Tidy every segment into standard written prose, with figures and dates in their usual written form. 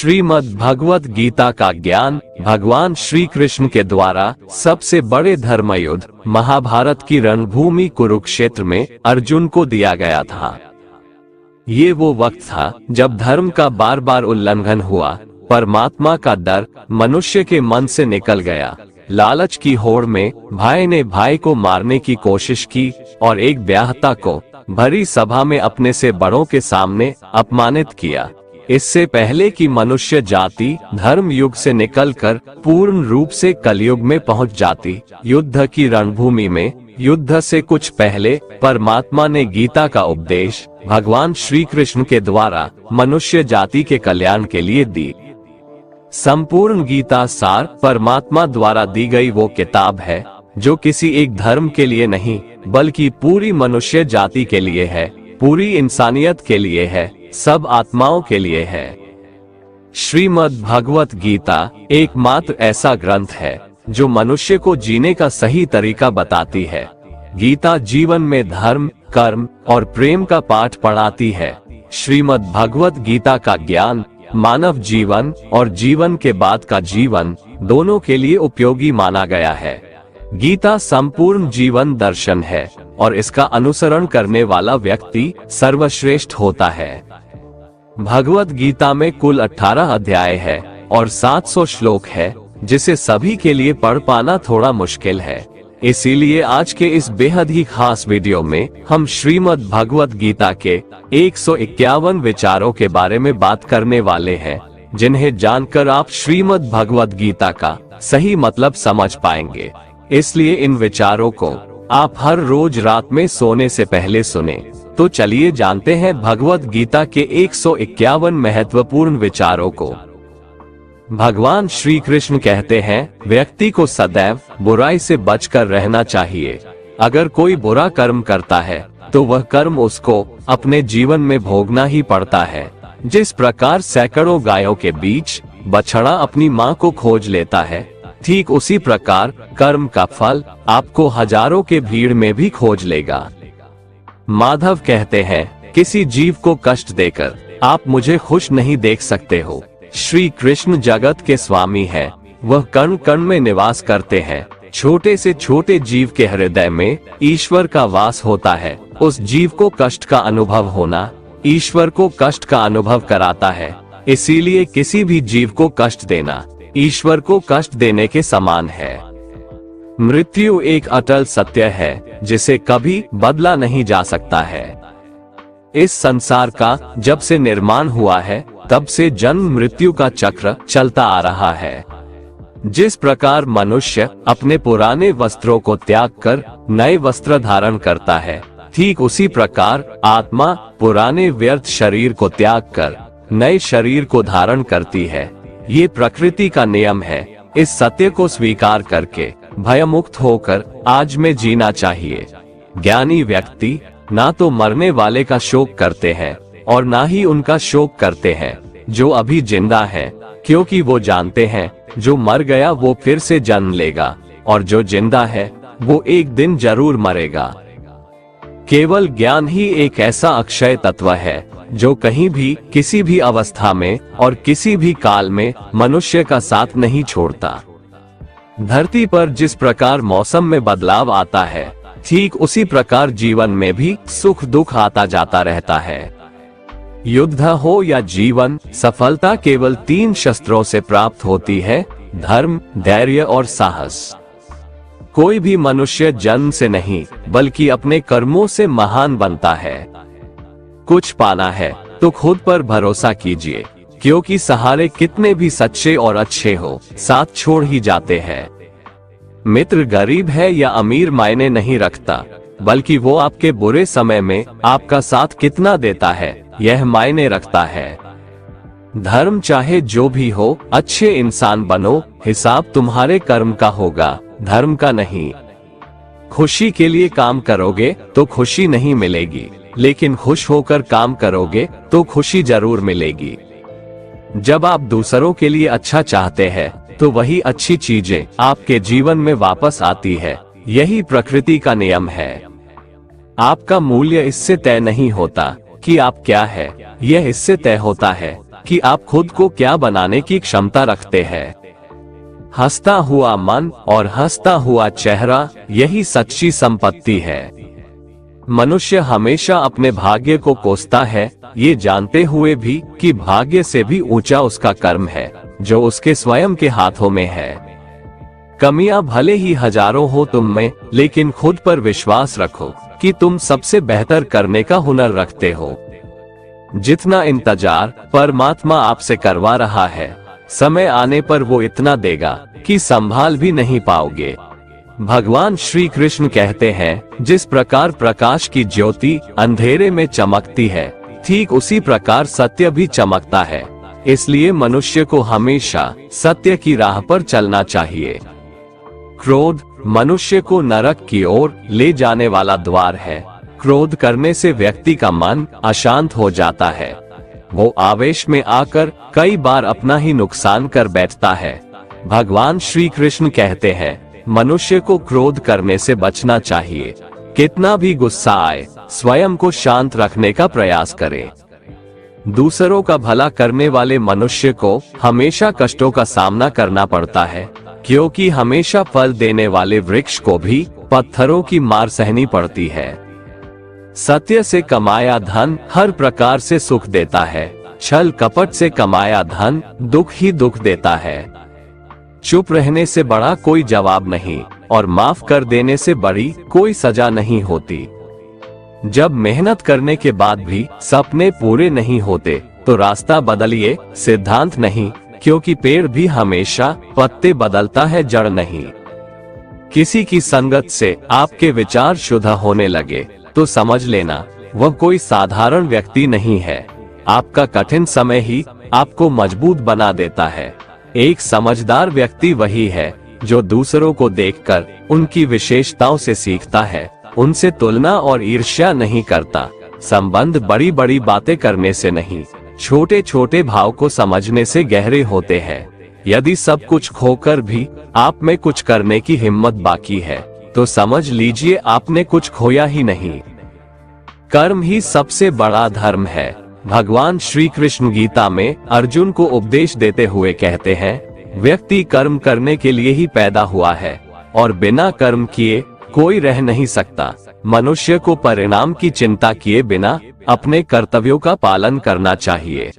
श्रीमद् भगवत गीता का ज्ञान भगवान श्री कृष्ण के द्वारा सबसे बड़े धर्मयुद्ध महाभारत की रणभूमि कुरुक्षेत्र में अर्जुन को दिया गया था। ये वो वक्त था जब धर्म का बार बार उल्लंघन हुआ, परमात्मा का डर मनुष्य के मन से निकल गया। लालच की होड़ में भाई ने भाई को मारने की कोशिश की और एक ब्याहता को भरी सभा में अपने से बड़ों के सामने अपमानित किया। इससे पहले कि मनुष्य जाति धर्म युग से निकलकर पूर्ण रूप से कलयुग में पहुंच जाती, युद्ध की रणभूमि में युद्ध से कुछ पहले परमात्मा ने गीता का उपदेश भगवान श्री कृष्ण के द्वारा मनुष्य जाति के कल्याण के लिए दी। संपूर्ण गीता सार परमात्मा द्वारा दी गई वो किताब है जो किसी एक धर्म के लिए नहीं बल्कि पूरी मनुष्य जाति के लिए है, पूरी इंसानियत के लिए है, सब आत्माओं के लिए है। श्रीमद् भगवत गीता एकमात्र ऐसा ग्रंथ है जो मनुष्य को जीने का सही तरीका बताती है। गीता जीवन में धर्म, कर्म और प्रेम का पाठ पढ़ाती है। श्रीमद् भगवत गीता का ज्ञान मानव जीवन और जीवन के बाद का जीवन दोनों के लिए उपयोगी माना गया है। गीता संपूर्ण जीवन दर्शन है और इसका अनुसरण करने वाला व्यक्ति सर्वश्रेष्ठ होता है। भगवत गीता में कुल 18 अध्याय है और 700 श्लोक है, जिसे सभी के लिए पढ़ पाना थोड़ा मुश्किल है। इसीलिए आज के इस बेहद ही खास वीडियो में हम श्रीमद् भगवत गीता के 151 विचारों के बारे में बात करने वाले हैं, जिन्हें जानकर आप श्रीमद् भगवत गीता का सही मतलब समझ पाएंगे। इसलिए इन विचारों को आप हर रोज रात में सोने से पहले सुने। तो चलिए जानते हैं भगवत गीता के 151 महत्वपूर्ण विचारों को। भगवान श्री कृष्ण कहते हैं, व्यक्ति को सदैव बुराई से बचकर रहना चाहिए। अगर कोई बुरा कर्म करता है तो वह कर्म उसको अपने जीवन में भोगना ही पड़ता है। जिस प्रकार सैकड़ों गायों के बीच बछड़ा अपनी माँ को खोज लेता है, ठीक उसी प्रकार कर्म का फल आपको हजारों के भीड़ में भी खोज लेगा। माधव कहते हैं, किसी जीव को कष्ट देकर आप मुझे खुश नहीं देख सकते हो। श्री कृष्ण जगत के स्वामी हैं, वह कण कण में निवास करते हैं। छोटे से छोटे जीव के हृदय में ईश्वर का वास होता है। उस जीव को कष्ट का अनुभव होना ईश्वर को कष्ट का अनुभव कराता है। इसीलिए किसी भी जीव को कष्ट देना ईश्वर को कष्ट देने के समान है। मृत्यु एक अटल सत्य है जिसे कभी बदला नहीं जा सकता है। इस संसार का जब से निर्माण हुआ है तब से जन्म मृत्यु का चक्र चलता आ रहा है। जिस प्रकार मनुष्य अपने पुराने वस्त्रों को त्याग कर नए वस्त्र धारण करता है, ठीक उसी प्रकार आत्मा पुराने व्यर्थ शरीर को त्याग कर नए शरीर को धारण करती है। ये प्रकृति का नियम है। इस सत्य को स्वीकार करके भयमुक्त होकर आज में जीना चाहिए। ज्ञानी व्यक्ति ना तो मरने वाले का शोक करते हैं और ना ही उनका शोक करते हैं जो अभी जिंदा है, क्योंकि वो जानते हैं जो मर गया वो फिर से जन्म लेगा और जो जिंदा है वो एक दिन जरूर मरेगा। केवल ज्ञान ही एक ऐसा अक्षय तत्व है जो कहीं भी किसी भी अवस्था में और किसी भी काल में मनुष्य का साथ नहीं छोड़ता। धरती पर जिस प्रकार मौसम में बदलाव आता है, ठीक उसी प्रकार जीवन में भी सुख दुख आता जाता रहता है। युद्ध हो या जीवन, सफलता केवल 3 शस्त्रों से प्राप्त होती है, धर्म, धैर्य और साहस। कोई भी मनुष्य जन्म से नहीं बल्कि अपने कर्मों से महान बनता है। कुछ पाना है तो खुद पर भरोसा कीजिए, क्योंकि सहारे कितने भी सच्चे और अच्छे हो, साथ छोड़ ही जाते हैं। मित्र गरीब है या अमीर मायने नहीं रखता, बल्कि वो आपके बुरे समय में आपका साथ कितना देता है यह मायने रखता है। धर्म चाहे जो भी हो, अच्छे इंसान बनो, हिसाब तुम्हारे कर्म का होगा, धर्म का नहीं। खुशी के लिए काम करोगे तो खुशी नहीं मिलेगी, लेकिन खुश होकर काम करोगे तो खुशी जरूर मिलेगी। जब आप दूसरों के लिए अच्छा चाहते हैं तो वही अच्छी चीजें आपके जीवन में वापस आती है। यही प्रकृति का नियम है। आपका मूल्य इससे तय नहीं होता कि आप क्या है, यह इससे तय होता है कि आप खुद को क्या बनाने की क्षमता रखते हैं। हंसता हुआ मन और हंसता हुआ चेहरा, यही सच्ची संपत्ति है। मनुष्य हमेशा अपने भाग्य को कोसता है, ये जानते हुए भी कि भाग्य से भी ऊंचा उसका कर्म है, जो उसके स्वयं के हाथों में है। कमियां भले ही हजारों हो तुम में, लेकिन खुद पर विश्वास रखो कि तुम सबसे बेहतर करने का हुनर रखते हो। जितना इंतजार परमात्मा आपसे करवा रहा है, समय आने पर वो इतना देगा कि संभाल भी नहीं पाओगे। भगवान श्री कृष्ण कहते हैं, जिस प्रकार प्रकाश की ज्योति अंधेरे में चमकती है, ठीक उसी प्रकार सत्य भी चमकता है। इसलिए मनुष्य को हमेशा सत्य की राह पर चलना चाहिए। क्रोध मनुष्य को नरक की ओर ले जाने वाला द्वार है। क्रोध करने से व्यक्ति का मन अशांत हो जाता है। वो आवेश में आकर कई बार अपना ही नुकसान कर बैठता है। भगवान श्री कृष्ण कहते हैं, मनुष्य को क्रोध करने से बचना चाहिए। कितना भी गुस्सा आए, स्वयं को शांत रखने का प्रयास करें। दूसरों का भला करने वाले मनुष्य को हमेशा कष्टों का सामना करना पड़ता है, क्योंकि हमेशा फल देने वाले वृक्ष को भी पत्थरों की मार सहनी पड़ती है। सत्य से कमाया धन हर प्रकार से सुख देता है, छल कपट से कमाया धन दुख ही दुख देता है। चुप रहने से बड़ा कोई जवाब नहीं, और माफ कर देने से बड़ी कोई सजा नहीं होती। जब मेहनत करने के बाद भी सपने पूरे नहीं होते, तो रास्ता बदलिए, सिद्धांत नहीं, क्योंकि पेड़ भी हमेशा पत्ते बदलता है, जड़ नहीं। किसी की संगत से आपके विचार शुद्ध होने लगे तो समझ लेना वह कोई साधारण व्यक्ति नहीं है। आपका कठिन समय ही आपको मजबूत बना देता है। एक समझदार व्यक्ति वही है जो दूसरों को देखकर उनकी विशेषताओं से सीखता है, उनसे तुलना और ईर्ष्या नहीं करता। संबंध बड़ी बड़ी बातें करने से नहीं, छोटे छोटे भाव को समझने से गहरे होते हैं। यदि सब कुछ खोकर भी आप में कुछ करने की हिम्मत बाकी है, तो समझ लीजिए आपने कुछ खोया ही नहीं। कर्म ही सबसे बड़ा धर्म है। भगवान श्री कृष्ण गीता में अर्जुन को उपदेश देते हुए कहते हैं, व्यक्ति कर्म करने के लिए ही पैदा हुआ है और बिना कर्म किए कोई रह नहीं सकता। मनुष्य को परिणाम की चिंता किए बिना अपने कर्तव्यों का पालन करना चाहिए।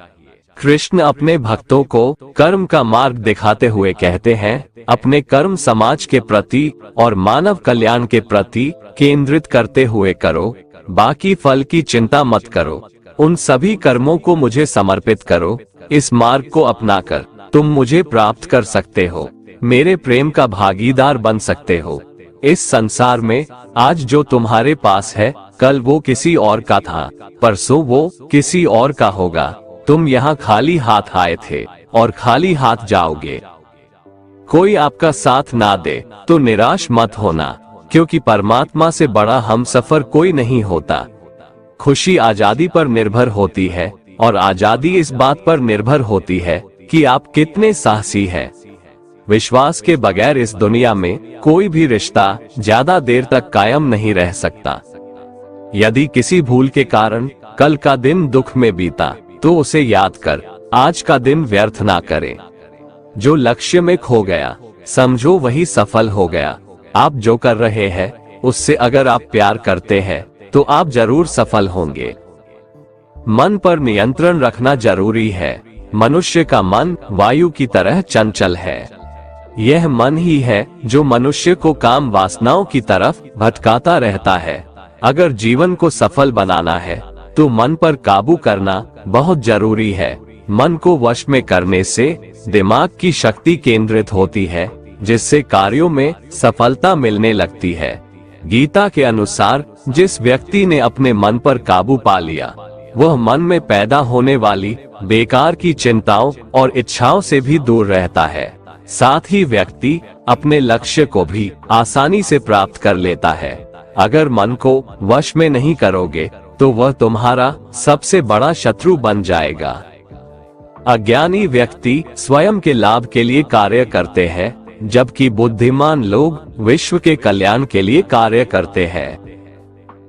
कृष्ण अपने भक्तों को कर्म का मार्ग दिखाते हुए कहते हैं, अपने कर्म समाज के प्रति और मानव कल्याण के प्रति केंद्रित करते हुए करो, बाकी फल की चिंता मत करो। उन सभी कर्मों को मुझे समर्पित करो। इस मार्ग को अपनाकर तुम मुझे प्राप्त कर सकते हो, मेरे प्रेम का भागीदार बन सकते हो। इस संसार में आज जो तुम्हारे पास है, कल वो किसी और का था, परसों वो किसी और का होगा। तुम यहाँ खाली हाथ आए थे और खाली हाथ जाओगे। कोई आपका साथ ना दे तो निराश मत होना, क्योंकि परमात्मा से बड़ा हमसफर कोई नहीं होता। खुशी आजादी पर निर्भर होती है, और आजादी इस बात पर निर्भर होती है कि आप कितने साहसी हैं। विश्वास के बगैर इस दुनिया में कोई भी रिश्ता ज्यादा देर तक कायम नहीं रह सकता। यदि किसी भूल के कारण कल का दिन दुख में बीता, तो उसे याद कर आज का दिन व्यर्थ ना करें। जो लक्ष्य में खो गया, समझो वही सफल हो गया। आप जो कर रहे हैं, उससे अगर आप प्यार करते हैं, तो आप जरूर सफल होंगे। मन पर नियंत्रण रखना जरूरी है। मनुष्य का मन वायु की तरह चंचल है। यह मन ही है जो मनुष्य को काम वासनाओं की तरफ भटकाता रहता है। अगर जीवन को सफल बनाना है, तो मन पर काबू करना बहुत जरूरी है। मन को वश में करने से दिमाग की शक्ति केंद्रित होती है, जिससे कार्यों में सफलता मिलने लगती है। गीता के अनुसार जिस व्यक्ति ने अपने मन पर काबू पा लिया, वह मन में पैदा होने वाली बेकार की चिंताओं और इच्छाओं से भी दूर रहता है। साथ ही व्यक्ति अपने लक्ष्य को भी आसानी से प्राप्त कर लेता है। अगर मन को वश में नहीं करोगे, तो वह तुम्हारा सबसे बड़ा शत्रु बन जाएगा। अज्ञानी व्यक्ति स्वयं के लाभ के लिए कार्य करते हैं, जबकि बुद्धिमान लोग विश्व के कल्याण के लिए कार्य करते हैं।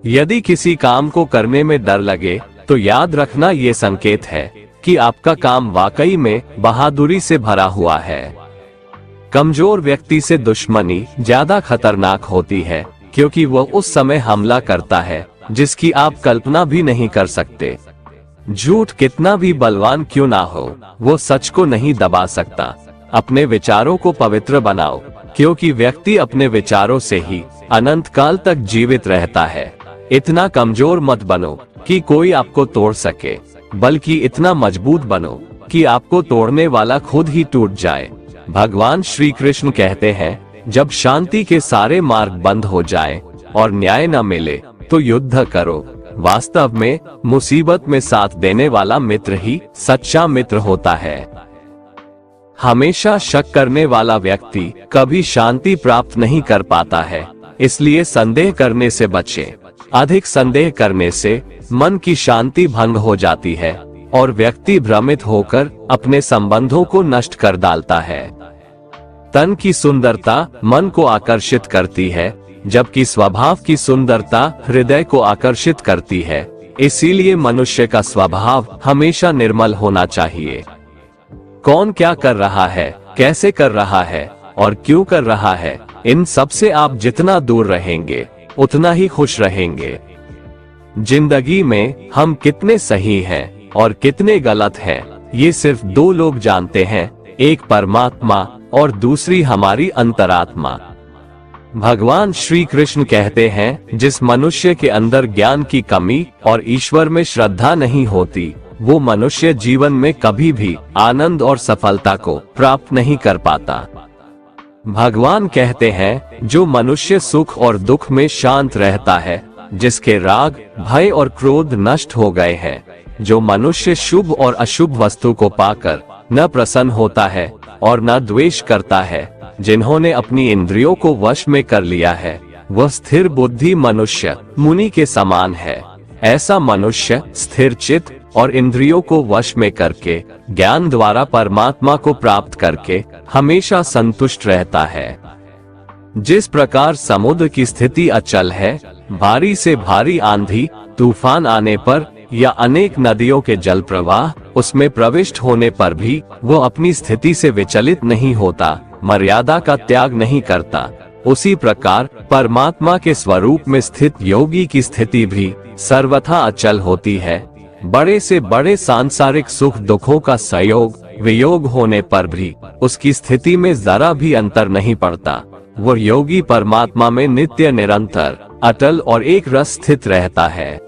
यदि किसी काम को करने में डर लगे, तो याद रखना ये संकेत है कि आपका काम वाकई में बहादुरी से भरा हुआ है। कमजोर व्यक्ति से दुश्मनी ज्यादा खतरनाक होती है, क्योंकि वह उस समय हमला करता है जिसकी आप कल्पना भी नहीं कर सकते। झूठ कितना भी बलवान क्यों ना हो, वो सच को नहीं दबा सकता। अपने विचारों को पवित्र बनाओ, क्योंकि व्यक्ति अपने विचारों से ही अनंत काल तक जीवित रहता है। इतना कमजोर मत बनो कि कोई आपको तोड़ सके, बल्कि इतना मजबूत बनो कि आपको तोड़ने वाला खुद ही टूट जाए। भगवान श्री कृष्ण कहते हैं, जब शांति के सारे मार्ग बंद हो जाएं और न्याय न मिले तो युद्ध करो। वास्तव में मुसीबत में साथ देने वाला मित्र ही सच्चा मित्र होता है। हमेशा शक करने वाला व्यक्ति कभी शांति प्राप्त नहीं कर पाता है, इसलिए संदेह करने से बचें। अधिक संदेह करने से मन की शांति भंग हो जाती है और व्यक्ति भ्रमित होकर अपने संबंधों को नष्ट कर डालता है। तन की सुंदरता मन को आकर्षित करती है, जबकि स्वभाव की सुंदरता हृदय को आकर्षित करती है। इसीलिए मनुष्य का स्वभाव हमेशा निर्मल होना चाहिए। कौन क्या कर रहा है, कैसे कर रहा है और क्यों कर रहा है, इन सब से आप जितना दूर रहेंगे उतना ही खुश रहेंगे। जिंदगी में हम कितने सही हैं और कितने गलत हैं, ये सिर्फ दो लोग जानते हैं, एक परमात्मा और दूसरी हमारी अंतरात्मा। भगवान श्री कृष्ण कहते हैं, जिस मनुष्य के अंदर ज्ञान की कमी और ईश्वर में श्रद्धा नहीं होती, वो मनुष्य जीवन में कभी भी आनंद और सफलता को प्राप्त नहीं कर पाता। भगवान कहते हैं, जो मनुष्य सुख और दुख में शांत रहता है, जिसके राग, भय और क्रोध नष्ट हो गए हैं, जो मनुष्य शुभ और अशुभ वस्तु को पाकर न प्रसन्न होता है और न द्वेष करता है, जिन्होंने अपनी इंद्रियों को वश में कर लिया है, वह स्थिर बुद्धि मनुष्य मुनि के समान है। ऐसा मनुष्य स्थिर चित्त और इंद्रियों को वश में करके ज्ञान द्वारा परमात्मा को प्राप्त करके हमेशा संतुष्ट रहता है। जिस प्रकार समुद्र की स्थिति अचल है, भारी से भारी आंधी तूफान आने पर या अनेक नदियों के जल प्रवाह उसमें प्रविष्ट होने पर भी वो अपनी स्थिति से विचलित नहीं होता, मर्यादा का त्याग नहीं करता, उसी प्रकार परमात्मा के स्वरूप में स्थित योगी की स्थिति भी सर्वथा अचल होती है। बड़े से बड़े सांसारिक सुख दुखों का संयोग वियोग होने पर भी उसकी स्थिति में जरा भी अंतर नहीं पड़ता। वो योगी परमात्मा में नित्य निरंतर अटल और एक रस स्थित रहता है।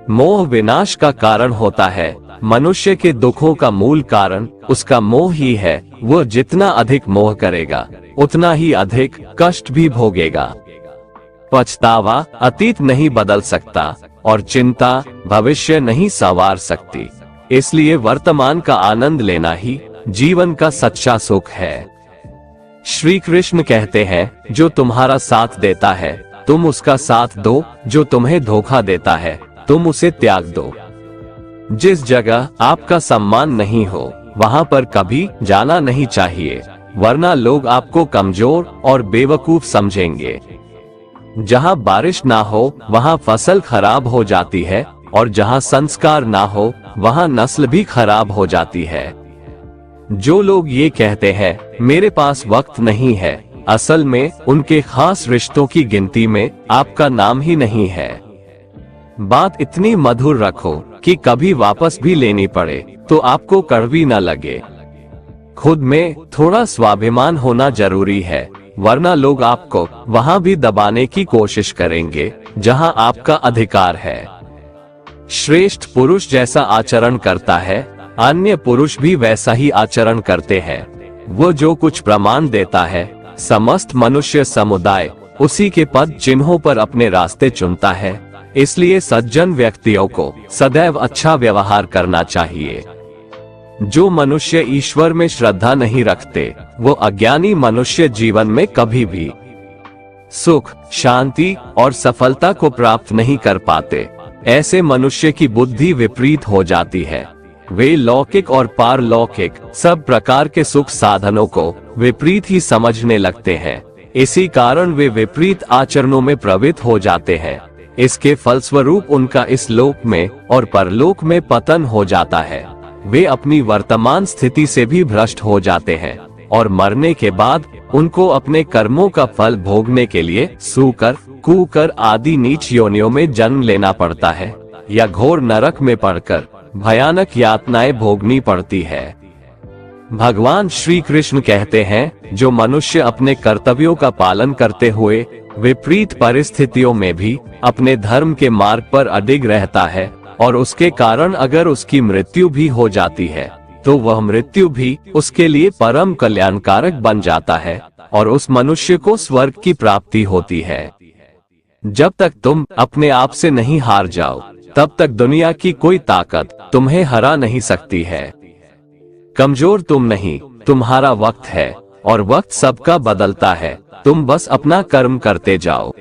मोह विनाश का कारण होता है। मनुष्य के दुखों का मूल कारण उसका मोह ही है। वो जितना अधिक मोह करेगा उतना ही अधिक कष्ट भी भोगेगा। पछतावा अतीत नहीं बदल सकता और चिंता भविष्य नहीं संवार सकती। इसलिए वर्तमान का आनंद लेना ही जीवन का सच्चा सुख है। श्री कृष्ण कहते हैं, जो तुम्हारा साथ देता है तुम उसका साथ दो, जो तुम्हें धोखा देता है तुम उसे त्याग दो। जिस जगह आपका सम्मान नहीं हो वहां पर कभी जाना नहीं चाहिए, वरना लोग आपको कमजोर और बेवकूफ समझेंगे। जहां बारिश ना हो वहां फसल खराब हो जाती है और जहां संस्कार ना हो वहां नस्ल भी खराब हो जाती है। जो लोग ये कहते हैं मेरे पास वक्त नहीं है, असल में उनके खास रिश्तों की गिनती में आपका नाम ही नहीं है। बात इतनी मधुर रखो कि कभी वापस भी लेनी पड़े तो आपको कड़वी न लगे। खुद में थोड़ा स्वाभिमान होना जरूरी है, वरना लोग आपको वहां भी दबाने की कोशिश करेंगे जहां आपका अधिकार है। श्रेष्ठ पुरुष जैसा आचरण करता है, अन्य पुरुष भी वैसा ही आचरण करते हैं। वो जो कुछ प्रमाण देता है, समस्त मनुष्य समुदाय उसी के पद चिन्हों पर अपने रास्ते चुनता है। इसलिए सज्जन व्यक्तियों को सदैव अच्छा व्यवहार करना चाहिए। जो मनुष्य ईश्वर में श्रद्धा नहीं रखते, वो अज्ञानी मनुष्य जीवन में कभी भी सुख, शांति और सफलता को प्राप्त नहीं कर पाते। ऐसे मनुष्य की बुद्धि विपरीत हो जाती है। वे लौकिक और पारलौकिक सब प्रकार के सुख साधनों को विपरीत ही समझने लगते हैं। इसी कारण वे विपरीत आचरणों में प्रवृत्त हो जाते हैं। इसके फलस्वरूप उनका इस लोक में और परलोक में पतन हो जाता है। वे अपनी वर्तमान स्थिति से भी भ्रष्ट हो जाते हैं और मरने के बाद उनको अपने कर्मों का फल भोगने के लिए सूकर, कुकर आदि नीच योनियों में जन्म लेना पड़ता है या घोर नरक में पड़कर भयानक यातनाएं भोगनी पड़ती है। भगवान श्री कृष्ण कहते हैं, जो मनुष्य अपने कर्तव्यों का पालन करते हुए विपरीत परिस्थितियों में भी अपने धर्म के मार्ग पर अडिग रहता है और उसके कारण अगर उसकी मृत्यु भी हो जाती है तो वह मृत्यु भी उसके लिए परम कल्याणकारक बन जाता है और उस मनुष्य को स्वर्ग की प्राप्ति होती है। जब तक तुम अपने आप से नहीं हार जाओ तब तक दुनिया की कोई ताकत तुम्हें हरा नहीं सकती है। कमजोर तुम नहीं, तुम्हारा वक्त है और वक्त सबका बदलता है। तुम बस अपना कर्म करते जाओ।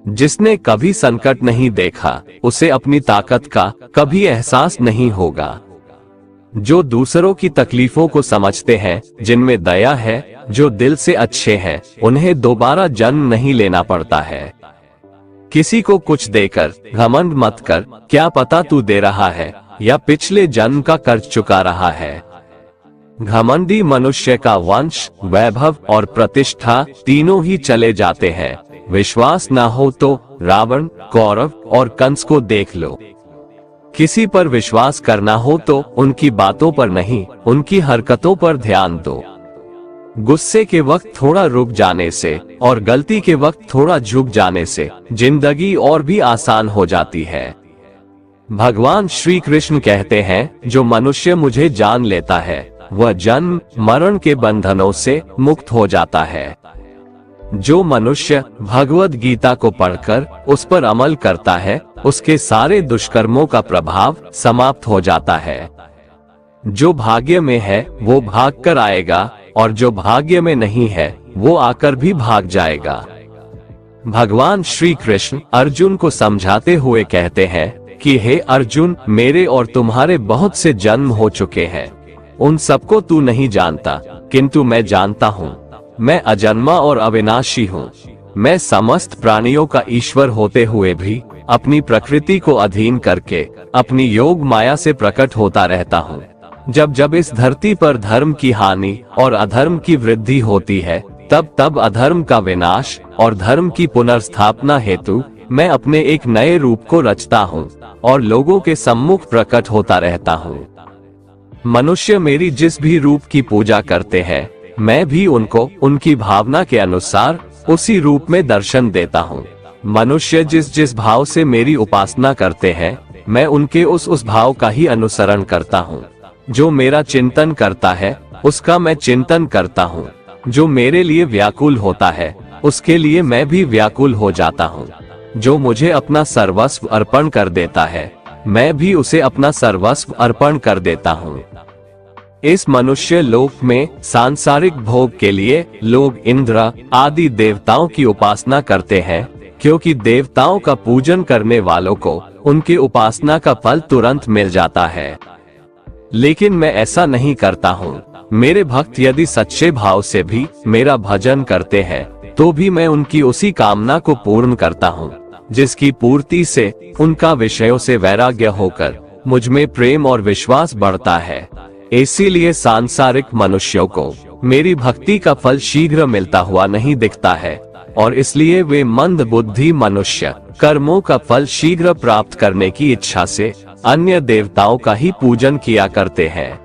जिसने कभी संकट नहीं देखा उसे अपनी ताकत का कभी एहसास नहीं होगा। जो दूसरों की तकलीफों को समझते हैं, जिनमें दया है, जो दिल से अच्छे हैं, उन्हें दोबारा जन्म नहीं लेना पड़ता है। किसी को कुछ देकर घमंड मत कर, क्या पता तू दे रहा है या पिछले जन्म का कर्ज चुका रहा है। घमंडी मनुष्य का वंश, वैभव और प्रतिष्ठा तीनों ही चले जाते हैं। विश्वास ना हो तो रावण, कौरव और कंस को देख लो। किसी पर विश्वास करना हो तो उनकी बातों पर नहीं, उनकी हरकतों पर ध्यान दो। गुस्से के वक्त थोड़ा रुक जाने से और गलती के वक्त थोड़ा झुक जाने से जिंदगी और भी आसान हो जाती है। भगवान श्री कृष्ण कहते हैं, जो मनुष्य मुझे जान लेता है वह जन्म मरण के बंधनों से मुक्त हो जाता है। जो मनुष्य भगवद गीता को पढ़कर उस पर अमल करता है उसके सारे दुष्कर्मों का प्रभाव समाप्त हो जाता है। जो भाग्य में है वो भाग कर आएगा और जो भाग्य में नहीं है वो आकर भी भाग जाएगा। भगवान श्री कृष्ण अर्जुन को समझाते हुए कहते हैं कि हे अर्जुन, मेरे और तुम्हारे बहुत से जन्म हो चुके हैं। उन सबको तू नहीं जानता, किंतु मैं जानता हूँ। मैं अजन्मा और अविनाशी हूँ। मैं समस्त प्राणियों का ईश्वर होते हुए भी अपनी प्रकृति को अधीन करके अपनी योग माया से प्रकट होता रहता हूँ। जब जब इस धरती पर धर्म की हानि और अधर्म की वृद्धि होती है तब तब अधर्म का विनाश और धर्म की पुनर्स्थापना हेतु मैं अपने एक नए रूप को रचता हूँ और लोगों के सम्मुख प्रकट होता रहता हूँ। मनुष्य मेरी जिस भी रूप की पूजा करते हैं मैं भी उनको उनकी भावना के अनुसार उसी रूप में दर्शन देता हूँ। मनुष्य जिस जिस भाव से मेरी उपासना करते हैं मैं उनके उस भाव का ही अनुसरण करता हूँ। जो मेरा चिंतन करता है उसका मैं चिंतन करता हूँ। जो मेरे लिए व्याकुल होता है उसके लिए मैं भी व्याकुल हो जाता हूँ। जो मुझे अपना सर्वस्व अर्पण कर देता है मैं भी उसे अपना सर्वस्व अर्पण कर देता हूँ। इस मनुष्य लोक में सांसारिक भोग के लिए लोग इंद्र आदि देवताओं की उपासना करते हैं, क्योंकि देवताओं का पूजन करने वालों को उनकी उपासना का फल तुरंत मिल जाता है। लेकिन मैं ऐसा नहीं करता हूँ। मेरे भक्त यदि सच्चे भाव से भी मेरा भजन करते हैं तो भी मैं उनकी उसी कामना को पूर्ण करता हूँ, जिसकी पूर्ति से उनका विषयों से वैराग्य होकर मुझ में प्रेम और विश्वास बढ़ता है। इसीलिए सांसारिक मनुष्यों को मेरी भक्ति का फल शीघ्र मिलता हुआ नहीं दिखता है और इसलिए वे मंद बुद्धि मनुष्य कर्मों का फल शीघ्र प्राप्त करने की इच्छा से अन्य देवताओं का ही पूजन किया करते हैं।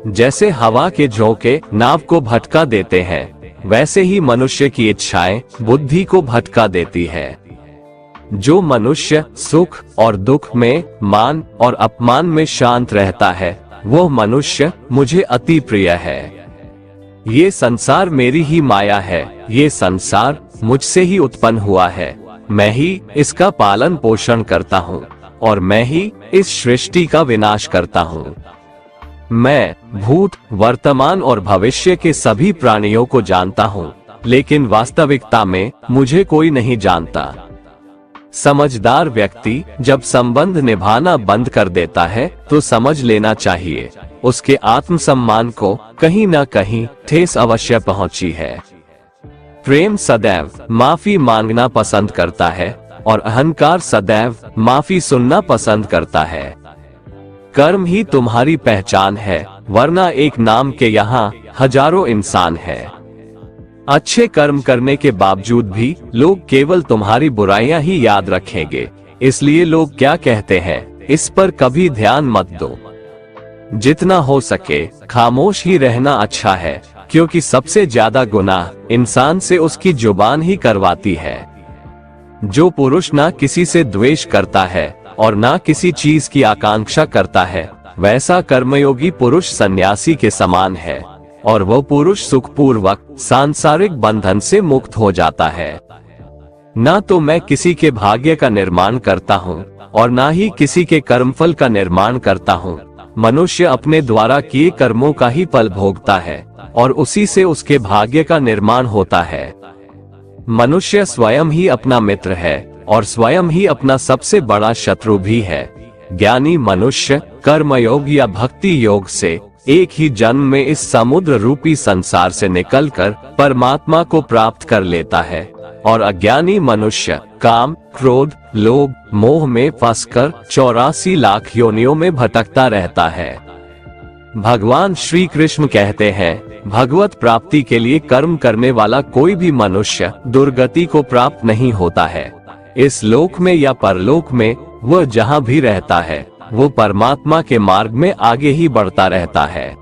जैसे हवा के झोंके नाव को भटका देते हैं, वैसे ही मनुष्य की इच्छाएं बुद्धि को भटका देती है। जो मनुष्य सुख और दुख में, मान और अपमान में शांत रहता है वह मनुष्य मुझे अति प्रिय है। ये संसार मेरी ही माया है। ये संसार मुझसे ही उत्पन्न हुआ है। मैं ही इसका पालन पोषण करता हूँ और मैं ही इस सृष्टि का विनाश करता हूँ। मैं भूत, वर्तमान और भविष्य के सभी प्राणियों को जानता हूँ, लेकिन वास्तविकता में मुझे कोई नहीं जानता। समझदार व्यक्ति जब संबंध निभाना बंद कर देता है तो समझ लेना चाहिए उसके आत्मसम्मान को कहीं न कहीं ठेस अवश्य पहुंची है। प्रेम सदैव माफी मांगना पसंद करता है और अहंकार सदैव माफी सुनना पसंद करता है। कर्म ही तुम्हारी पहचान है, वरना एक नाम के यहाँ हजारों इंसान है। अच्छे कर्म करने के बावजूद भी लोग केवल तुम्हारी बुराइयां ही याद रखेंगे, इसलिए लोग क्या कहते हैं इस पर कभी ध्यान मत दो। जितना हो सके खामोश ही रहना अच्छा है, क्योंकि सबसे ज्यादा गुनाह इंसान से उसकी जुबान ही करवाती है। जो पुरुष ना किसी से द्वेष करता है और ना किसी चीज की आकांक्षा करता है, वैसा कर्मयोगी पुरुष सन्यासी के समान है, और वह पुरुष सुखपूर्वक सांसारिक बंधन से मुक्त हो जाता है। ना तो मैं किसी के भाग्य का निर्माण करता हूँ और ना ही किसी के कर्मफल का निर्माण करता हूँ। मनुष्य अपने द्वारा किए कर्मों का ही फल भोगता है और उसी से उसके भाग्य का निर्माण होता है। मनुष्य स्वयं ही अपना मित्र है और स्वयं ही अपना सबसे बड़ा शत्रु भी है। ज्ञानी मनुष्य कर्मयोग या भक्ति योग से एक ही जन्म में इस समुद्र रूपी संसार से निकलकर परमात्मा को प्राप्त कर लेता है, और अज्ञानी मनुष्य काम, क्रोध, लोभ, मोह में फंसकर 84 लाख योनियों में भटकता रहता है। भगवान श्री कृष्ण कहते हैं, भगवत प्राप्ति के लिए कर्म करने वाला कोई भी मनुष्य दुर्गति को प्राप्त नहीं होता है। इस लोक में या परलोक में वह जहाँ भी रहता है, वो परमात्मा के मार्ग में आगे ही बढ़ता रहता है।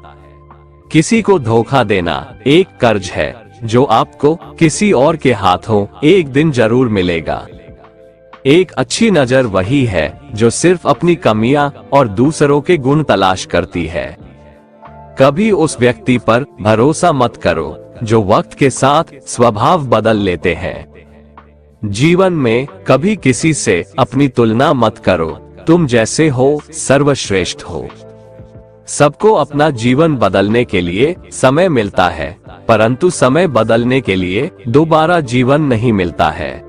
किसी को धोखा देना एक कर्ज है जो आपको किसी और के हाथों एक दिन जरूर मिलेगा। एक अच्छी नजर वही है जो सिर्फ अपनी कमियां और दूसरों के गुण तलाश करती है। कभी उस व्यक्ति पर भरोसा मत करो जो वक्त के साथ स्वभाव बदल लेते हैं। जीवन में कभी किसी से अपनी तुलना मत करो, तुम जैसे हो सर्वश्रेष्ठ हो। सबको अपना जीवन बदलने के लिए समय मिलता है, परंतु समय बदलने के लिए दोबारा जीवन नहीं मिलता है।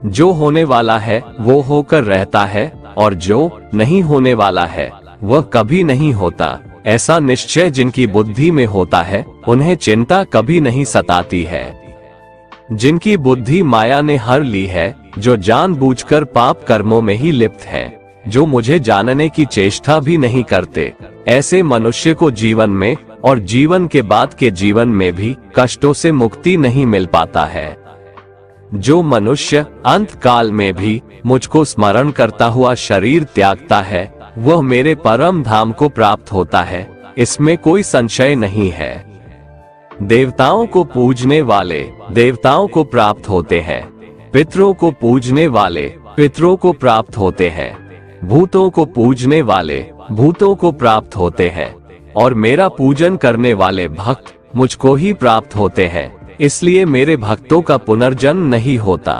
जो होने वाला है वो होकर रहता है, और जो नहीं होने वाला है वह कभी नहीं होता। ऐसा निश्चय जिनकी बुद्धि में होता है, उन्हें चिंता कभी नहीं सताती है। जिनकी बुद्धि माया ने हर ली है, जो जानबूझकर पाप कर्मों में ही लिप्त हैं, जो मुझे जानने की चेष्टा भी नहीं करते, ऐसे मनुष्य को जीवन में और जीवन के बाद के जीवन में भी कष्टों से मुक्ति नहीं मिल पाता है। जो मनुष्य अंत काल में भी मुझको स्मरण करता हुआ शरीर त्यागता है, वह मेरे परम धाम को प्राप्त होता है, इसमें कोई संशय नहीं है। देवताओं को पूजने वाले देवताओं को प्राप्त होते हैं, पितरों को पूजने वाले पितरों को प्राप्त होते हैं, भूतों को पूजने वाले भूतों को प्राप्त होते हैं, और मेरा पूजन करने वाले भक्त मुझको ही प्राप्त होते हैं। इसलिए मेरे भक्तों का पुनर्जन्म नहीं होता।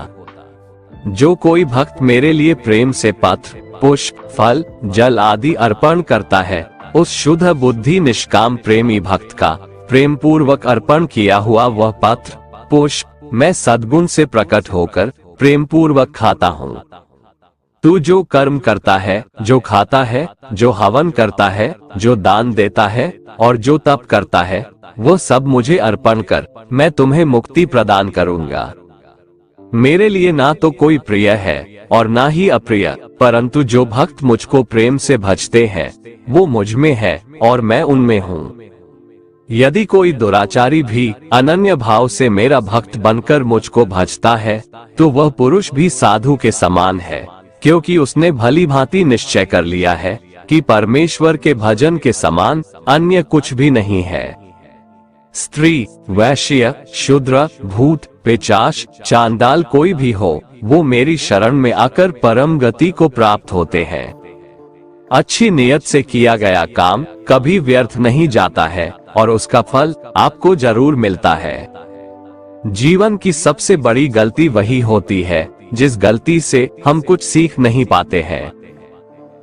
जो कोई भक्त मेरे लिए प्रेम से पत्र, पुष्प, फल, जल आदि अर्पण करता है, उस शुद्ध बुद्धि निष्काम प्रेमी भक्त का प्रेम पूर्वक अर्पण किया हुआ वह पत्र, पुष्प मैं सद्गुण से प्रकट होकर प्रेम पूर्वक खाता हूँ। तू जो कर्म करता है, जो खाता है, जो हवन करता है, जो दान देता है और जो तप करता है, वो सब मुझे अर्पण कर, मैं तुम्हें मुक्ति प्रदान करूंगा। मेरे लिए ना तो कोई प्रिय है और ना ही अप्रिय, परंतु जो भक्त मुझको प्रेम से भजते हैं वो मुझ में है और मैं उनमें हूँ। यदि कोई दुराचारी भी अनन्य भाव से मेरा भक्त बनकर मुझको भजता है, तो वह पुरुष भी साधु के समान है, क्योंकि उसने भली भांति निश्चय कर लिया है कि परमेश्वर के भजन के समान अन्य कुछ भी नहीं है। स्त्री, वैश्य, शूद्र, भूत, पिशाच, चांडाल कोई भी हो, वो मेरी शरण में आकर परम गति को प्राप्त होते हैं। अच्छी नियत से किया गया काम कभी व्यर्थ नहीं जाता है और उसका फल आपको जरूर मिलता है। जीवन की सबसे बड़ी गलती वही होती है जिस गलती से हम कुछ सीख नहीं पाते हैं।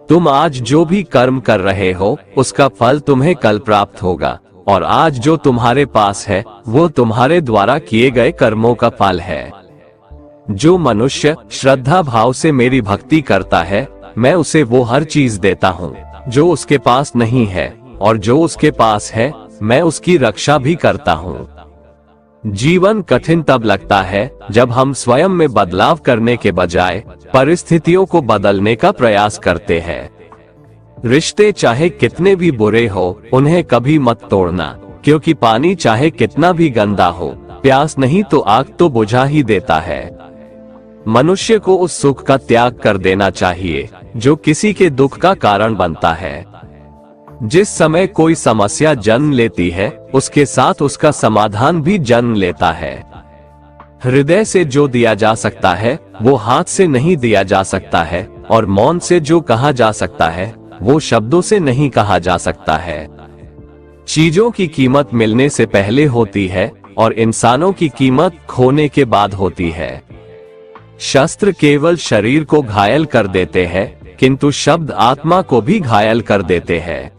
तुम आज जो भी कर्म कर रहे हो उसका फल तुम्हें कल प्राप्त होगा, और आज जो तुम्हारे पास है वो तुम्हारे द्वारा किए गए कर्मों का फल है। जो मनुष्य श्रद्धा भाव से मेरी भक्ति करता है, मैं उसे वो हर चीज देता हूँ जो उसके पास नहीं है, और जो उसके पास है मैं उसकी रक्षा भी करता हूँ। जीवन कठिन तब लगता है जब हम स्वयं में बदलाव करने के बजाय परिस्थितियों को बदलने का प्रयास करते हैं। रिश्ते चाहे कितने भी बुरे हो, उन्हें कभी मत तोड़ना, क्योंकि पानी चाहे कितना भी गंदा हो, प्यास नहीं तो आग तो बुझा ही देता है। मनुष्य को उस सुख का त्याग कर देना चाहिए जो किसी के दुख का कारण बनता है। जिस समय कोई समस्या जन्म लेती है, उसके साथ उसका समाधान भी जन्म लेता है। हृदय से जो दिया जा सकता है वो हाथ से नहीं दिया जा सकता है, और मौन से जो कहा जा सकता है वो शब्दों से नहीं कहा जा सकता है। चीजों की कीमत मिलने से पहले होती है और इंसानों की कीमत खोने के बाद होती है। शस्त्र केवल शरीर को घायल कर देते हैं, किंतु शब्द आत्मा को भी घायल कर देते हैं।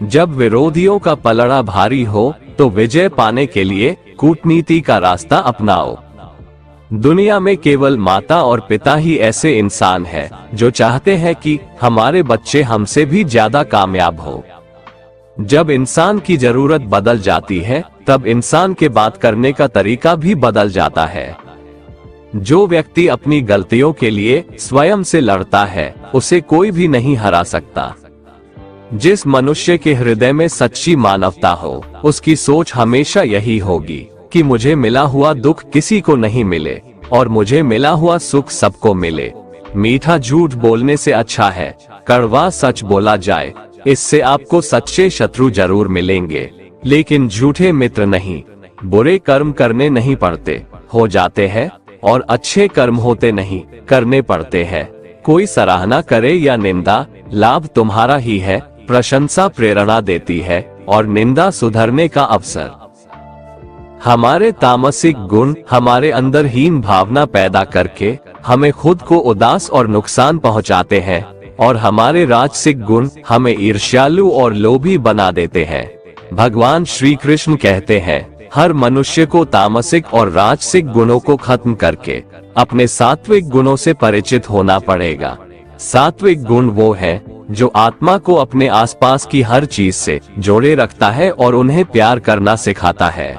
जब विरोधियों का पलड़ा भारी हो तो विजय पाने के लिए कूटनीति का रास्ता अपनाओ। दुनिया में केवल माता और पिता ही ऐसे इंसान हैं जो चाहते हैं कि हमारे बच्चे हमसे भी ज्यादा कामयाब हो। जब इंसान की जरूरत बदल जाती है, तब इंसान के बात करने का तरीका भी बदल जाता है। जो व्यक्ति अपनी गलतियों के लिए स्वयं से लड़ता है, उसे कोई भी नहीं हरा सकता। जिस मनुष्य के हृदय में सच्ची मानवता हो, उसकी सोच हमेशा यही होगी कि मुझे मिला हुआ दुख किसी को नहीं मिले और मुझे मिला हुआ सुख सबको मिले। मीठा झूठ बोलने से अच्छा है कड़वा सच बोला जाए। इससे आपको सच्चे शत्रु जरूर मिलेंगे, लेकिन झूठे मित्र नहीं। बुरे कर्म करने नहीं पड़ते, हो जाते हैं, और अच्छे कर्म होते नहीं, करने पड़ते हैं। कोई सराहना करे या निंदा, लाभ तुम्हारा ही है। प्रशंसा प्रेरणा देती है और निंदा सुधरने का अवसर। हमारे तामसिक गुण हमारे अंदर हीन भावना पैदा करके हमें खुद को उदास और नुकसान पहुंचाते हैं, और हमारे राजसिक गुण हमें ईर्ष्यालु और लोभी बना देते हैं। भगवान श्री कृष्ण कहते हैं, हर मनुष्य को तामसिक और राजसिक गुणों को खत्म करके अपने सात्विक गुणों से परिचित होना पड़ेगा। सात्विक गुण वो है जो आत्मा को अपने आसपास की हर चीज से जोड़े रखता है और उन्हें प्यार करना सिखाता है।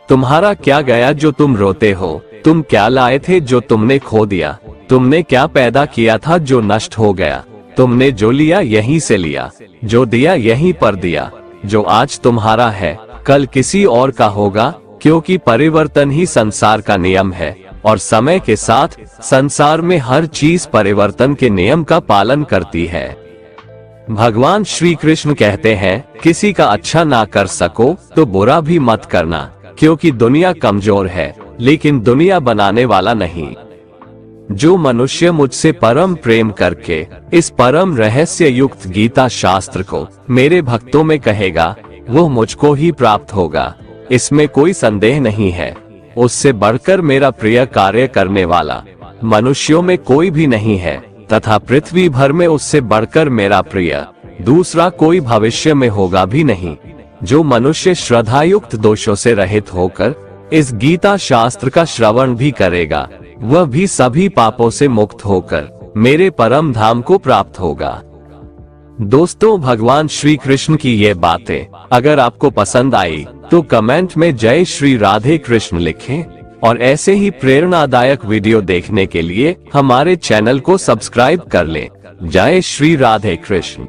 तुम्हारा क्या गया जो तुम रोते हो? तुम क्या लाए थे जो तुमने खो दिया? तुमने क्या पैदा किया था जो नष्ट हो गया? तुमने जो लिया यहीं से लिया, जो दिया यहीं पर दिया। जो आज तुम्हारा है कल किसी और का होगा, क्योंकि परिवर्तन ही संसार का नियम है, और समय के साथ संसार में हर चीज परिवर्तन के नियम का पालन करती है। भगवान श्री कृष्ण कहते हैं, किसी का अच्छा ना कर सको तो बुरा भी मत करना, क्योंकि दुनिया कमजोर है, लेकिन दुनिया बनाने वाला नहीं। जो मनुष्य मुझसे परम प्रेम करके इस परम रहस्य युक्त गीता शास्त्र को मेरे भक्तों में कहेगा, वो मुझको ही प्राप्त होगा, इसमें कोई संदेह नहीं है। उससे बढ़कर मेरा प्रिय कार्य करने वाला मनुष्यों में कोई भी नहीं है, तथा पृथ्वी भर में उससे बढ़कर मेरा प्रिय दूसरा कोई भविष्य में होगा भी नहीं। जो मनुष्य श्रद्धायुक्त दोषों से रहित होकर इस गीता शास्त्र का श्रवण भी करेगा, वह भी सभी पापों से मुक्त होकर मेरे परम धाम को प्राप्त होगा। दोस्तों, भगवान श्री कृष्ण की ये बातें अगर आपको पसंद आई तो कमेंट में जय श्री राधे कृष्ण लिखें, और ऐसे ही प्रेरणादायक वीडियो देखने के लिए हमारे चैनल को सब्सक्राइब कर लें। जय श्री राधे कृष्ण।